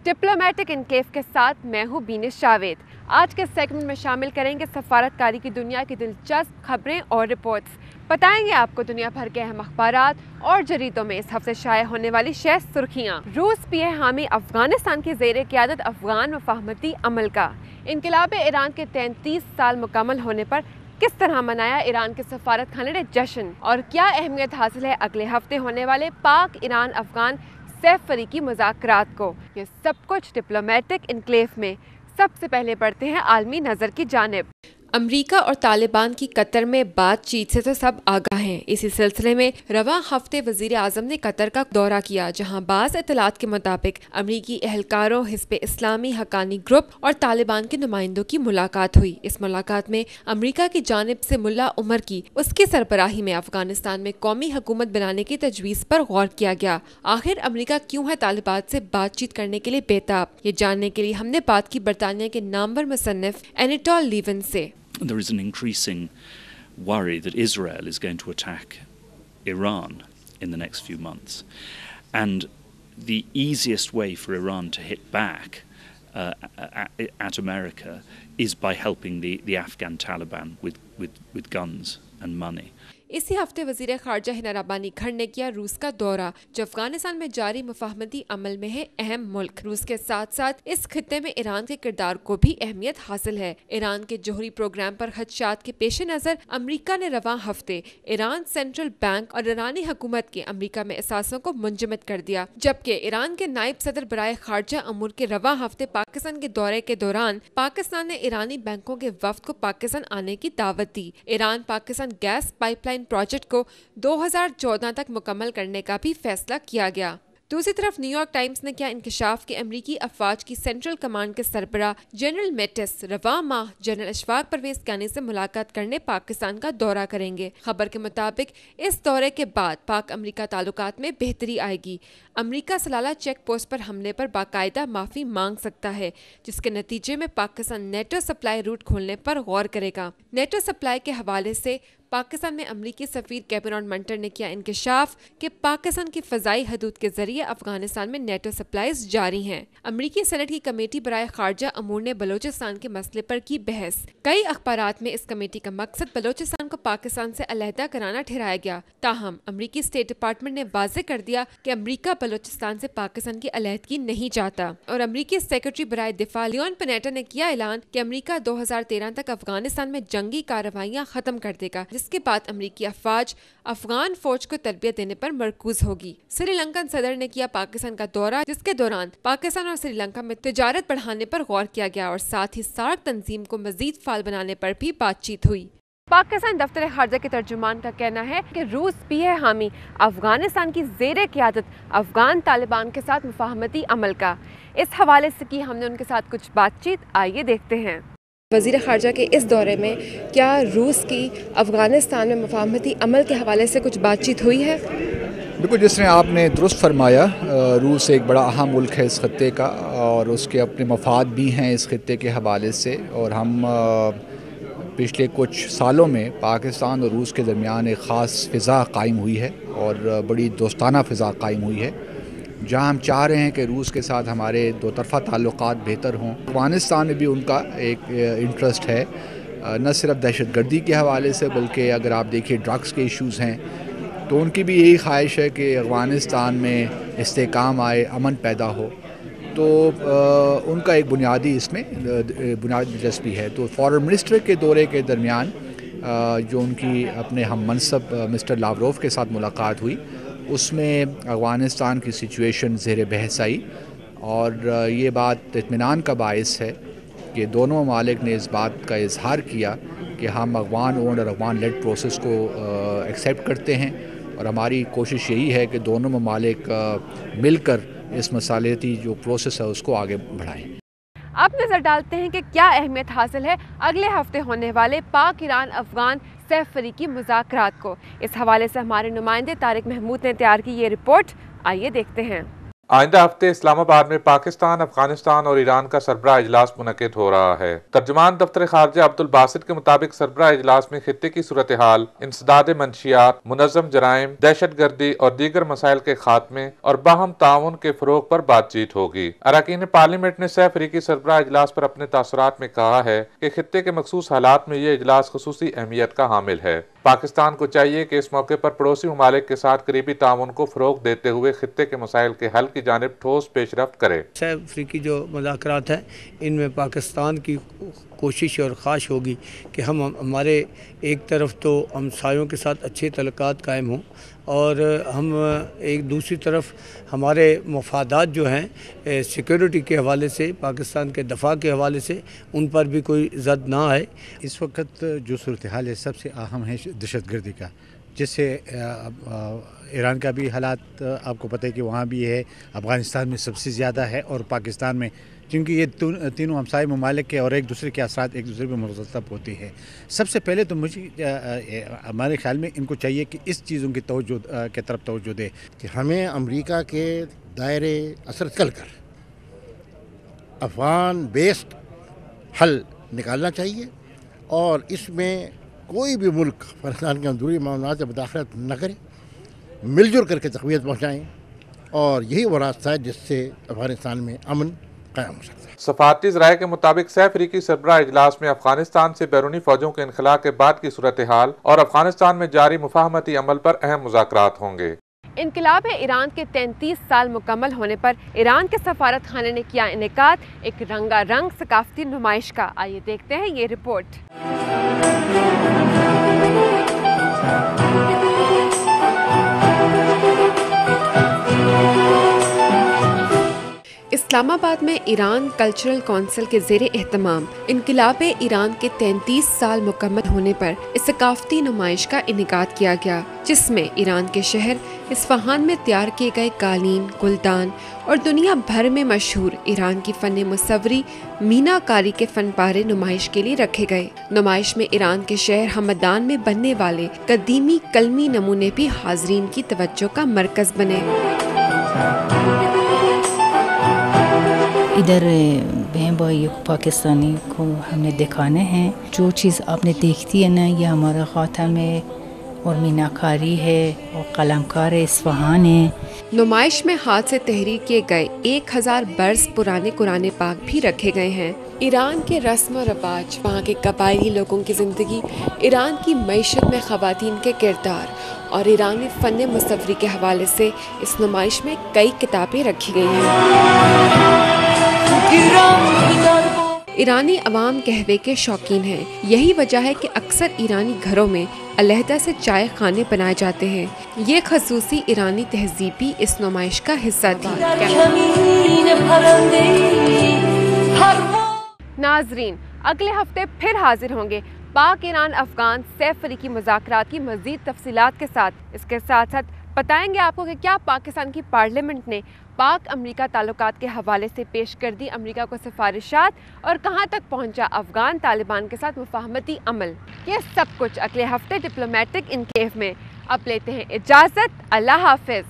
Diplomatic enclave के साथ मैं हूँ बीनिश जावेद। आज के सेगमेंट में शामिल करेंगे सफारतकारी की दुनिया की दिलचस्प खबरें और रिपोर्ट्स। बताएंगे आपको दुनिया भर के अहम अखबारात और जरीदों में इस हफ्ते शाये होने वाली 6 सुर्खियाँ। रूस भी है हामी अफगानिस्तान की ज़ेरे क़यादत अफगान मफाहमती अमल का। इनकलाब ईरान के 33 साल मुकम्मल होने पर किस तरह मनाया ईरान के सफारत खाने ने जश्न, और क्या अहमियत हासिल है अगले हफ्ते होने वाले पाक ईरान अफगान सैफ फरीकी मुज़ाकरात को। ये सब कुछ डिप्लोमेटिक इनक्लेव में। सबसे पहले बढ़ते हैं आलमी नज़र की जानिब। अमरीका और तालिबान की कतर में बातचीत से तो सब आगाह हैं। इसी सिलसिले में रवां हफ्ते वज़ीर आज़म ने कतर का दौरा किया, जहां बाज़ इत्तलात के मुताबिक अमरीकी एहलकारों, हिज़्ब इस्लामी हक्कानी ग्रुप और तालिबान के नुमाइंदों की मुलाकात हुई। इस मुलाकात में अमरीका की जानिब से मुल्ला उमर की उसकी सरबराही में अफगानिस्तान में कौमी हुकूमत बनाने की तजवीज़ पर गौर किया गया। आखिर अमरीका क्यों है तालिबान से बातचीत करने के लिए बेताब, ये जानने के लिए हमने बात की बरतानिया के नामवर मुसन्निफ एनिटोल लीवन से। There is an increasing worry that Israel is going to attack Iran in the next few months. And the easiest way for Iran to hit back at America is by helping the Afghan Taliban with guns and money. इसी हफ्ते वज़ीर ख़ारजा हिना रब्बानी खर ने किया रूस का दौरा, जो अफगानिस्तान में जारी मुफाहमती अमल में है अहम मुल्क। रूस के साथ साथ इस खित्ते में ईरान के किरदार को भी अहमियत हासिल है। ईरान के जोहरी प्रोग्राम पर खदशात के पेश नज़र अमरीका ने रवां हफ्ते ईरान सेंट्रल बैंक और ईरानी हुकूमत के अमरीका में असासों को मुंजमद कर दिया, जबकि ईरान के नायब सदर बराए ख़ारजा अमूर के रवां हफ्ते पाकिस्तान के दौरे के दौरान पाकिस्तान ने ईरानी बैंकों के वफ्द को पाकिस्तान आने की दावत दी। Iran Pakistan gas pipeline project को 2014 तक मुकम्मल करने का भी फैसला किया गया। दूसरी तरफ न्यूयॉर्क टाइम्स ने किया इंकशाफ के अमरीकी अफवाज की सेंट्रल कमांड के सरबराह जनरल मेटिस रवां माह जनरल अशफाक परवेज कानी से मुलाकात करने पाकिस्तान का दौरा करेंगे। खबर के मुताबिक इस दौरे के बाद पाक अमरीका ताल्लुकात में बेहतरी आएगी। अमरीका सलाला चेक पोस्ट पर हमले पर बाकायदा माफ़ी मांग सकता है, जिसके नतीजे में पाकिस्तान नेटो सप्लाई रूट खोलने पर गौर करेगा। नेटो सप्लाई के हवाले से पाकिस्तान में अमरीकी सफीर कैमरॉन मंटर ने किया इंकशाफ कि पाकिस्तान की फ़ज़ाई हदूद के जरिए अफगानिस्तान में नेटो सप्लाईज जारी हैं। अमरीकी सेनेट की कमेटी बराए ख़ारजा अमूर ने बलोचिस्तान के मसले पर की बहस। कई अखबारात में इस कमेटी का मकसद बलोचिस्तान को पाकिस्तान से अलहदा कराना ठहराया गया। ताहम अमरीकी स्टेट डिपार्टमेंट ने वाज़ेह कर दिया कि अमरीका बलोचिस्तान से पाकिस्तान की अलहदगी नहीं चाहता। और अमरीकी सेक्रेटरी बराए दिफा लियोन पनेटा ने किया ऐलान कि अमरीका 2013 तक अफगानिस्तान में जंगी कार्रवाइयाँ खत्म कर देगा, जिसके बाद अमरीकी अफवाज अफगान फौज को तरबियत देने पर मरकूज होगी। श्रीलंकन सदर ने किया पाकिस्तान का दौरा, जिसके दौरान पाकिस्तान और श्रीलंका में तिजारत बढ़ाने पर गौर किया गया और साथ ही सार्क तंजीम को मजीद फाल बनाने पर भी बातचीत हुई। पाकिस्तान दफ्तर खारजा के तर्जुमान का कहना है कि रूस भी है हामी अफगानिस्तान की ज़ेरे क़यादत अफगान तालिबान के साथ मुफाहमती अमल का। इस हवाले से की हमने उनके साथ कुछ बातचीत, आइए देखते हैं। वज़ीर ख़ारजा के इस दौरे में क्या रूस की अफ़गानिस्तान में मुफाहमती अमल के हवाले से कुछ बातचीत हुई है? बिल्कुल, जिस तरह आपने दुरुस्त फरमाया, रूस एक बड़ा अहम मुल्क है इस खत्ते का और उसके अपने मफाद भी हैं इस खत्ते के हवाले से। और हम पिछले कुछ सालों में पाकिस्तान और रूस के दरमियान एक ख़ास फ़िज़ा कायम हुई है और बड़ी दोस्ताना फ़िज़ा कायम हुई है, जहाँ हम चाह रहे हैं कि रूस के साथ हमारे दो तरफ़ा ताल्लुक़ात बेहतर हों। अफ़गानिस्तान में भी उनका एक इंटरेस्ट है, न सिर्फ दहशतगर्दी के हवाले से, बल्कि अगर आप देखिए ड्रग्स के इश्यूज़ हैं तो उनकी भी यही ख्वाहिश है कि अफ़गानिस्तान में इस्तेहकाम आए, अमन पैदा हो। तो उनका एक बुनियादी इसमें बुनियादी दिलचस्पी है। तो फॉरेन मिनिस्टर के दौरे के दरमियान जो उनकी अपने हम मनसब मिस्टर लावरोव के साथ मुलाकात हुई, उसमें अफ़गानिस्तान की सिचुएशन ज़ेर बहस आई और ये बात इत्मीनान का बायस है कि दोनों ममालिक ने इस बात का इजहार किया कि हम अफ़गान ओन्ड और अफ़गान लेड प्रोसेस को एक्सेप्ट करते हैं और हमारी कोशिश यही है कि दोनों ममालिक मिलकर इस मसालेती जो प्रोसेस है उसको आगे बढ़ाएं। अब नज़र डालते हैं कि क्या अहमियत हासिल है अगले हफ्ते होने वाले पाक ईरान अफगान सैफ फरीकी मुज़ाकरात को। इस हवाले से हमारे नुमाइंदे तारिक महमूद ने तैयार की ये रिपोर्ट, आइए देखते हैं। آئندہ ہفتے اسلام آباد میں پاکستان، افغانستان اور ایران کا سربراہ اجلاس منعقد ہو رہا ہے۔ ترجمان دفتر خارجہ عبدالباسط کے مطابق سربراہ اجلاس میں خطے کی صورتحال، انسداد منشیات، منظم جرائم، دہشت گردی اور دیگر مسائل کے خاتمے اور باہم تعاون کے فروغ پر بات چیت ہوگی۔ اراکین پارلیمنٹ نے 6 افریقی سربراہ اجلاس پر اپنے تاثرات میں کہا ہے کہ خطے کے مخصوص حالات میں یہ اجلاس خصوصی اہمیت کا حامل ہے۔ پاکستان کو چاہیے کہ اس موقع پر پڑوسی ممالک کے ساتھ قریبی تعاون کو فروغ دیتے ہوئے خطے کے مسائل کے حل کی جانب ٹھوس پیش رفت کرے۔ 6 افریقی جو مذاکرات ہیں ان میں پاکستان کی کوشش اور خواہش ہوگی کہ ہمارے ایک طرف تو ہمسایوں کے ساتھ اچھے تعلقات قائم ہوں اور ہم ایک دوسری طرف ہمارے مفادات جو ہیں سیکیورٹی کے حوالے سے، پاکستان کے دفاع کے حوالے سے، ان پر بھی کوئی زد نہ آئے۔ اس وقت جو صورتحال ہے سب سے اہم ہے دہشت گردی کا، جس سے ایران کا بھی حالات آپ کو پتہ ہے کہ وہاں بھی ہے، افغانستان میں سب سے زیادہ ہے اور پاکستان میں، کیونکہ یہ تینوں ہمسائے ممالک کے اور ایک دوسرے کے اثرات ایک دوسرے پہ مرتب ہوتی ہے۔ سب سے پہلے تو مجھے ہمارے خیال میں ان کو چاہیے کہ اس چیزوں کی توجہ کی طرف توجہ دے کہ ہمیں امریکہ کے دائرے اثر چل کر افغان بیسڈ حل نکالنا چاہیے اور اس میں کوئی بھی ملک افغانستان کے اندرونی معاملات میں مداخلت نہ کرے، مل جل کر کے تقویت پہنچائیں، اور یہی وہ راستہ ہے جس سے افغانستان میں امن قائم ہو سکتا ہے۔ سفارتی ذرائع کے مطابق 6 افریقی سربراہ اجلاس میں افغانستان سے بیرونی فوجوں کے انخلاء کے بعد کی صورتحال اور افغانستان میں جاری مفاہمتی عمل پر اہم مذاکرات ہوں گے۔ انقلاب ایران کے 33 سال مکمل ہونے پر ایران کے سفارت خانے نے کیا انعقاد ایک رنگا رنگ ثقافتی نمائش کا۔ آئیے دیکھتے ہیں یہ رپورٹ۔ اسلام آباد میں ایران کلچرل کونسل کے زیر اہتمام انقلاب ایران کے 33 سال مکمل ہونے پر اس ثقافتی نمائش کا انعقاد کیا گیا، جس میں ایران کے شہر اصفہان میں تیار کیے گئے قالین، گلدان اور دنیا بھر میں مشہور ایران کی فن مصوری مینا کاری کے فن پارے نمائش کے لیے رکھے گئے۔ نمائش میں ایران کے شہر ہمدان میں بننے والے قدیمی قلمی نمونے بھی حاضرین کی توجہ کا مرکز بنے۔ ادھر بہن بھائی پاکستانی کو ہم نے دکھانے ہیں، جو چیز آپ نے دیکھتی ہے نا، یہ ہمارا خاتم ہے اور میناکاری ہے اور قلم کار اصفہان ہے۔ نمائش میں ہاتھ سے تحریر کیے گئے 1000 برس پرانے قرآن پاک بھی رکھے گئے ہیں۔ ایران کے رسم و رواج، وہاں کے قبائلی لوگوں کی زندگی، ایران کی معیشت میں خواتین کے کردار اور ایرانی فن مصوری کے حوالے سے اس نمائش میں کئی کتابیں رکھی گئی ہیں۔ ایرانی عوام قہوے کے شوقین ہیں، یہی وجہ ہے کہ اکثر ایرانی گھروں میں علیحدہ سے چائے خانے بنائے جاتے ہیں۔ یہ خصوصی ایرانی تہذیب بھی اس نمائش کا حصہ تھی۔ ناظرین، اگلے ہفتے پھر حاضر ہوں گے پاک ایران افغان 6 افریقی مذاکرات کی مزید تفصیلات کے ساتھ۔ اس کے ساتھ ساتھ بتائیں گے آپ کو کہ کیا پاکستان کی پارلیمنٹ نے پاک امریکہ تعلقات کے حوالے سے پیش کر دی امریکہ کو سفارشات، اور کہاں تک پہنچا افغان طالبان کے ساتھ مفاہمتی عمل۔ یہ سب کچھ اگلے ہفتے ڈپلومیٹک انکلیو میں۔ اب لیتے ہیں اجازت، اللہ حافظ۔